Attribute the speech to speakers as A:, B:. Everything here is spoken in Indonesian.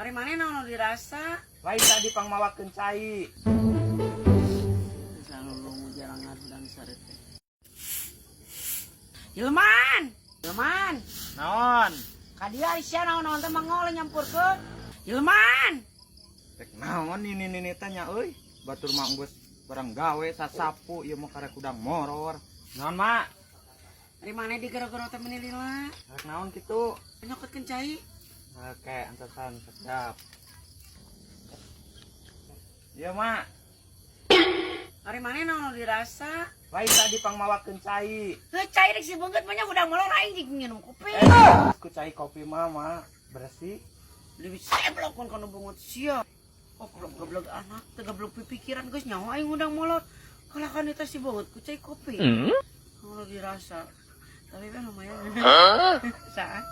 A: Ari mana naon dirasa?
B: Lain tadi pangmawakeun cai.
A: Salulung jarang ngadang sarete. Ilman.
B: Naon?
A: Kadia Aisyah naon-naon teh mangol nyampurkeun. Ilman.
B: Rek naon ini tanya euy. Batur mah geus barang gawe sasapu ieu mah karek udang moror. Naon, Mak?
A: Ari mana digero-gero teh meuni lila.
B: Rek naon kitu?
A: Nyokotkeun cai.
B: Oke, antesan sedap. Iya, Mak.
A: Ari mana naon dirasa?
B: Lain tadi pangmawakeun cai.
A: Heuh cai rek si beungeut mah nya udah molor aing jeung nginum kopi.
B: Ku cai kopi mah, Mak. Bersih.
A: Lebih seblokon kana bungut sia. Oh, goblok anak, teu goblok pikiran geus nyaho aing udang molor. Kalakan eta si beungeut ku cai kopi. Kalau dirasa. Tapi kan lumayan. Saat